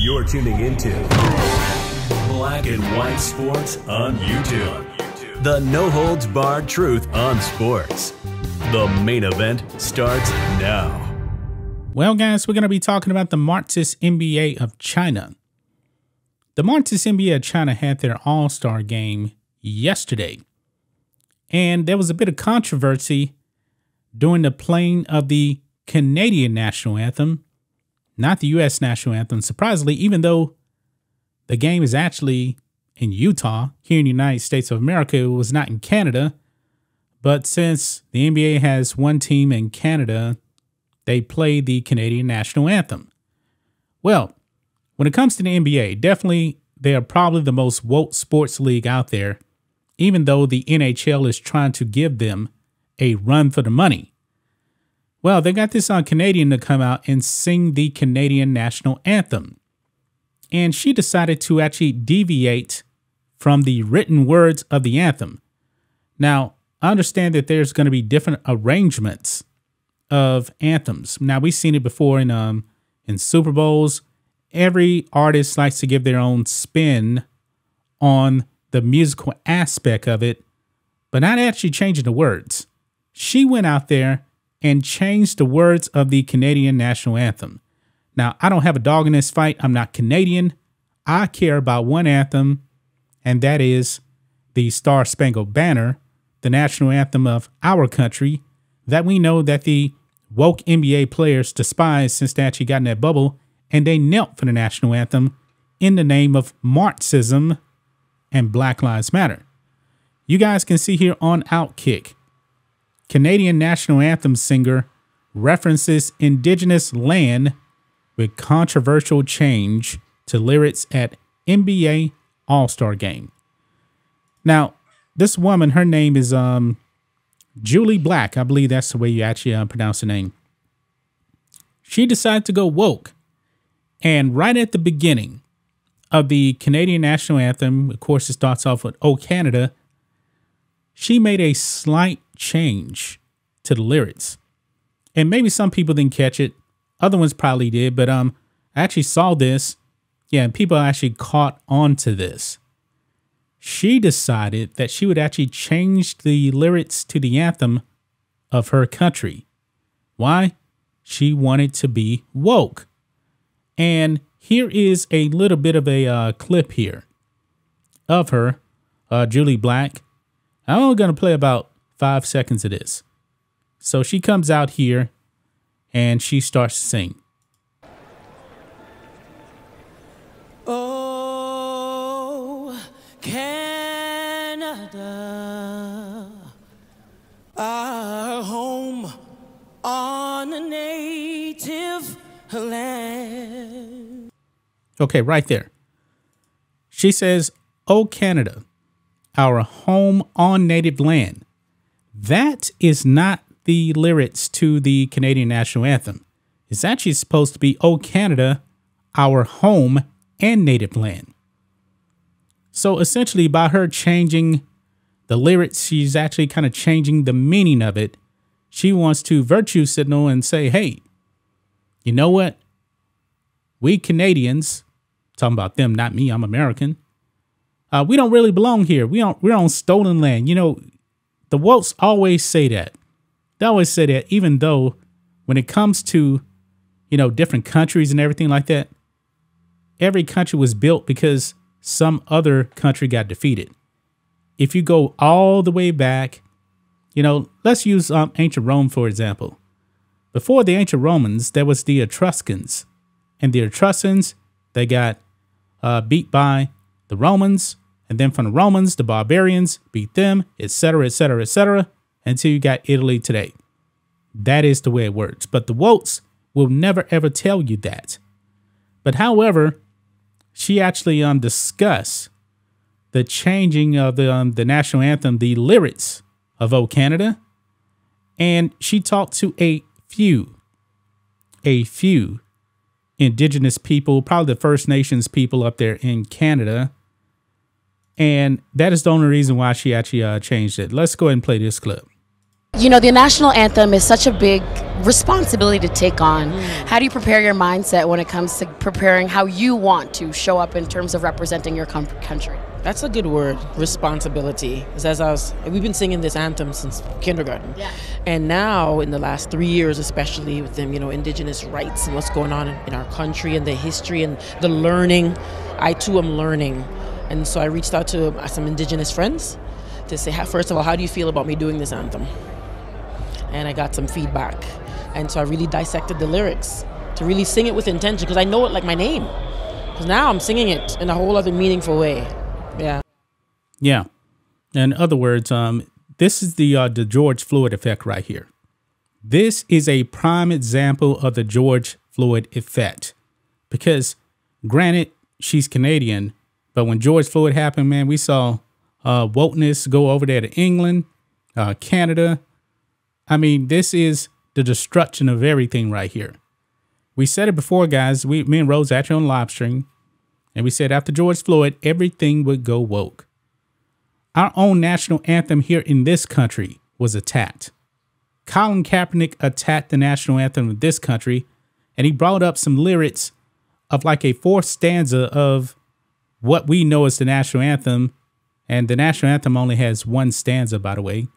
You're tuning into Black and White Sports on YouTube. The no-holds-barred truth on sports. The main event starts now. Well, guys, we're going to be talking about the Marxist NBA of China. The Marxist NBA of China had their All-Star game yesterday. And there was a bit of controversy during the playing of the Canadian National Anthem, not the U.S. National Anthem, surprisingly, even though the game is actually in Utah, here in the United States of America. It was not in Canada. But since the NBA has one team in Canada, they play the Canadian National Anthem. Well, when it comes to the NBA, definitely they are probably the most woke sports league out there, even though the NHL is trying to give them a run for the money. Well, they got this Canadian to come out and sing the Canadian National Anthem. And she decided to actually deviate from the written words of the anthem. Now, I understand that there's going to be different arrangements of anthems. Now, we've seen it before in Super Bowls. Every artist likes to give their own spin on the musical aspect of it, but not actually changing the words. She went out there and changed the words of the Canadian National Anthem. Now, I don't have a dog in this fight. I'm not Canadian. I care about one anthem, and that is the Star Spangled Banner, the national anthem of our country, that we know that the woke NBA players despise since they actually got in that bubble, and they knelt for the national anthem in the name of Marxism and Black Lives Matter. You guys can see here on Outkick, Canadian National Anthem singer references indigenous land with controversial change to lyrics at NBA All-Star Game. Now, this woman, her name is Julie Black. I believe that's the way you actually pronounce the name. She decided to go woke. And right at the beginning of the Canadian National Anthem, of course, it starts off with "Oh Canada," she made a slight change to the lyrics. And maybe some people didn't catch it. Other ones probably did. But I actually saw this. Yeah, and people actually caught on to this. She decided that she would actually change the lyrics to the anthem of her country. Why? She wanted to be woke. And here is a little bit of a clip here of her, Julie Black. I'm only going to play about 5 seconds of this. So she comes out here and she starts to sing. Oh, Canada, our home on a native land. Okay, right there. She says, "Oh, Canada, our home on native land." That is not the lyrics to the Canadian National Anthem. It's actually supposed to be, "Oh, Canada, our home and native land." So essentially, by her changing the lyrics, she's actually kind of changing the meaning of it. She wants to virtue signal and say, hey, you know what? We Canadians, talking about them, not me, I'm American. We don't really belong here. We're on stolen land. You know, the wokes always say that. They always say that, even though when it comes to, you know, different countries and everything like that, every country was built because some other country got defeated. If you go all the way back, you know, let's use ancient Rome, for example. Before the ancient Romans, there was the Etruscans. And the Etruscans, they got beat by the Romans. And then from the Romans, the barbarians beat them, etc., etc., etc., until you got Italy today. That is the way it works. But the wokes will never, ever tell you that. But however, she actually discussed the changing of the national anthem, the lyrics of "Oh Canada," and she talked to a few indigenous people, probably the First Nations people up there in Canada, and that is the only reason why she actually changed it. Let's go ahead and play this clip. you know, the national anthem is such a big responsibility to take on. How do you prepare your mindset when it comes to preparing how you want to show up in terms of representing your country? That's a good word, responsibility. Because we've been singing this anthem since kindergarten. Yeah. And now, in the last 3 years, especially with them, indigenous rights and what's going on in our country and the history and the learning, I too am learning. And so I reached out to some indigenous friends to say, first of all, how do you feel about me doing this anthem? And I got some feedback. And so I really dissected the lyrics to really sing it with intention, because I know it like my name. Because now I'm singing it in a whole other meaningful way. Yeah. Yeah. In other words, this is the George Floyd effect right here. This is a prime example of the George Floyd effect. Because granted, she's Canadian, but when George Floyd happened, man, we saw wokeness go over there to England, Canada. I mean, this is the destruction of everything right here. We said it before, guys. Me and Rose actually on live stream. And we said after George Floyd, everything would go woke. Our own national anthem here in this country was attacked. Colin Kaepernick attacked the national anthem of this country, and he brought up some lyrics of like a fourth stanza of what we know as the national anthem. And the national anthem only has one stanza, by the way.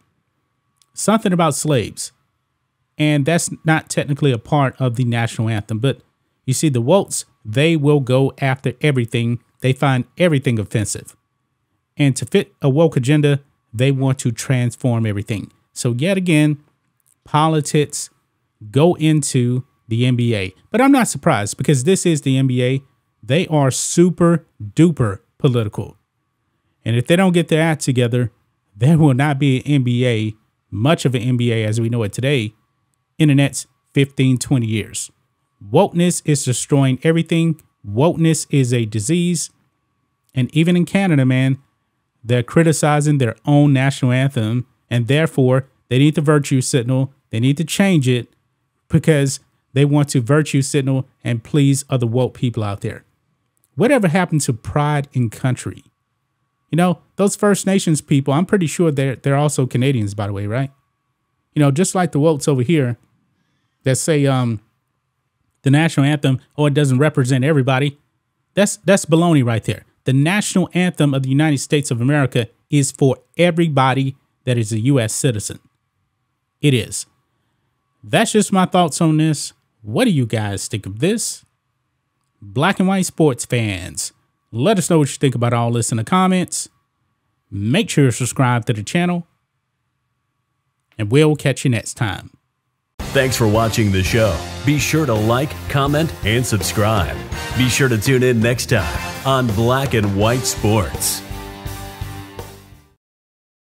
Something about slaves. And that's not technically a part of the national anthem. But you see, the wokes, they will go after everything. They find everything offensive. And to fit a woke agenda, they want to transform everything. So yet again, politics go into the NBA. But I'm not surprised, because this is the NBA. They are super duper political. And if they don't get their act together, there will not be an NBA, much of an NBA as we know it today, in the next 15, 20 years. Wokeness is destroying everything. Wokeness is a disease. And even in Canada, man, they're criticizing their own national anthem. And therefore, they need the virtue signal. They need to change it because they want to virtue signal and please other woke people out there. Whatever happened to pride in country? You know, those First Nations people, I'm pretty sure they're also Canadians, by the way, right? You know, just like the wokes over here that say the national anthem, oh, it doesn't represent everybody. That's baloney right there. The national anthem of the United States of America is for everybody that is a U.S. citizen. It is. That's just my thoughts on this. What do you guys think of this? Black and white sports fans, let us know what you think about all this in the comments. Make sure to subscribe to the channel, and we'll catch you next time. Thanks for watching the show. Be sure to like, comment, and subscribe. Be sure to tune in next time on Black and White Sports.